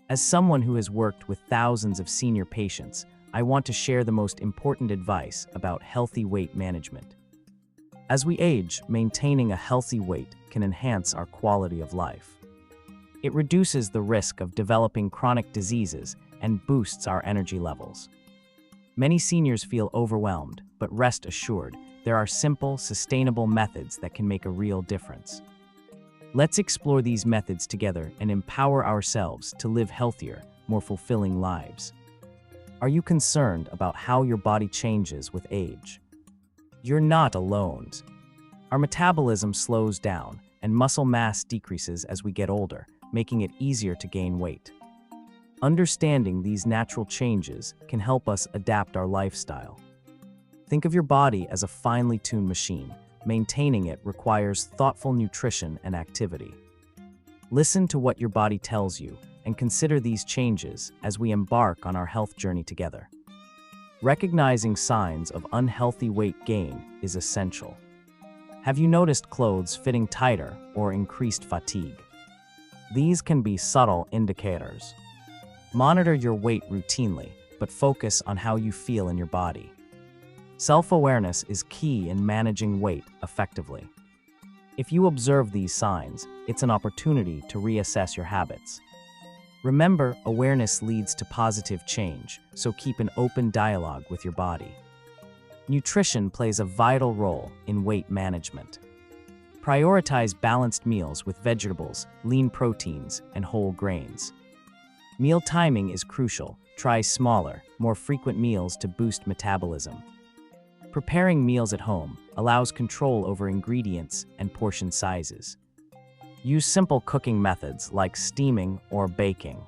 As someone who has worked with thousands of senior patients, I want to share the most important advice about healthy weight management. As we age, maintaining a healthy weight can enhance our quality of life. It reduces the risk of developing chronic diseases and boosts our energy levels. Many seniors feel overwhelmed, but rest assured, there are simple, sustainable methods that can make a real difference. Let's explore these methods together and empower ourselves to live healthier, more fulfilling lives. Are you concerned about how your body changes with age? You're not alone. Our metabolism slows down, and muscle mass decreases as we get older, making it easier to gain weight. Understanding these natural changes can help us adapt our lifestyle. Think of your body as a finely tuned machine. Maintaining it requires thoughtful nutrition and activity. Listen to what your body tells you and consider these changes as we embark on our health journey together. Recognizing signs of unhealthy weight gain is essential. Have you noticed clothes fitting tighter or increased fatigue? These can be subtle indicators. Monitor your weight routinely, but focus on how you feel in your body. Self-awareness is key in managing weight effectively. If you observe these signs, it's an opportunity to reassess your habits. Remember, awareness leads to positive change, so keep an open dialogue with your body. Nutrition plays a vital role in weight management. Prioritize balanced meals with vegetables, lean proteins, and whole grains. Meal timing is crucial. Try smaller, more frequent meals to boost metabolism. Preparing meals at home allows control over ingredients and portion sizes. Use simple cooking methods like steaming or baking.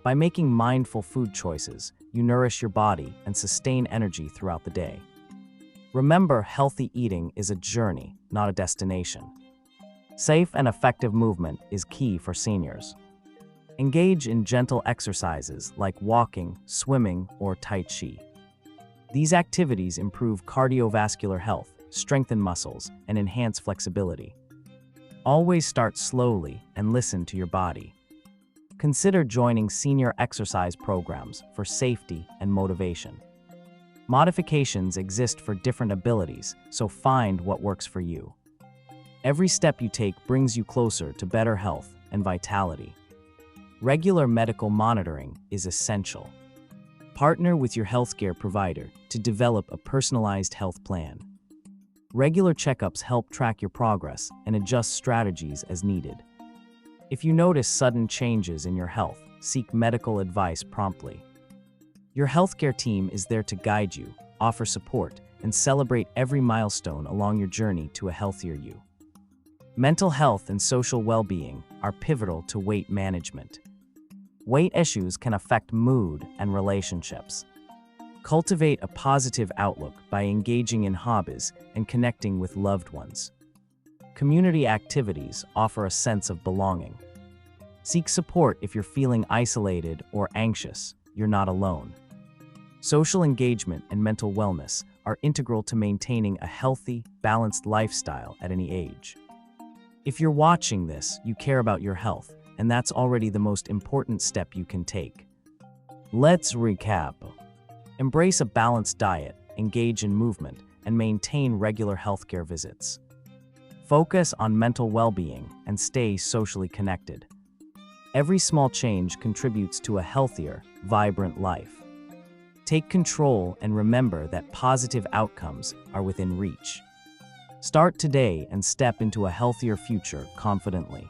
By making mindful food choices, you nourish your body and sustain energy throughout the day. Remember, healthy eating is a journey, not a destination. Safe and effective movement is key for seniors. Engage in gentle exercises like walking, swimming, or Tai Chi. These activities improve cardiovascular health, strengthen muscles, and enhance flexibility. Always start slowly and listen to your body. Consider joining senior exercise programs for safety and motivation. Modifications exist for different abilities, so find what works for you. Every step you take brings you closer to better health and vitality. Regular medical monitoring is essential. Partner with your healthcare provider to develop a personalized health plan. Regular checkups help track your progress and adjust strategies as needed. If you notice sudden changes in your health, seek medical advice promptly. Your healthcare team is there to guide you, offer support, and celebrate every milestone along your journey to a healthier you. Mental health and social well-being are pivotal to weight management. Weight issues can affect mood and relationships. Cultivate a positive outlook by engaging in hobbies and connecting with loved ones. Community activities offer a sense of belonging. Seek support if you're feeling isolated or anxious. You're not alone. Social engagement and mental wellness are integral to maintaining a healthy, balanced lifestyle at any age. If you're watching this, you care about your health, and that's already the most important step you can take. Let's recap. Embrace a balanced diet, engage in movement, and maintain regular healthcare visits. Focus on mental well-being and stay socially connected. Every small change contributes to a healthier, vibrant life. Take control and remember that positive outcomes are within reach. Start today and step into a healthier future confidently.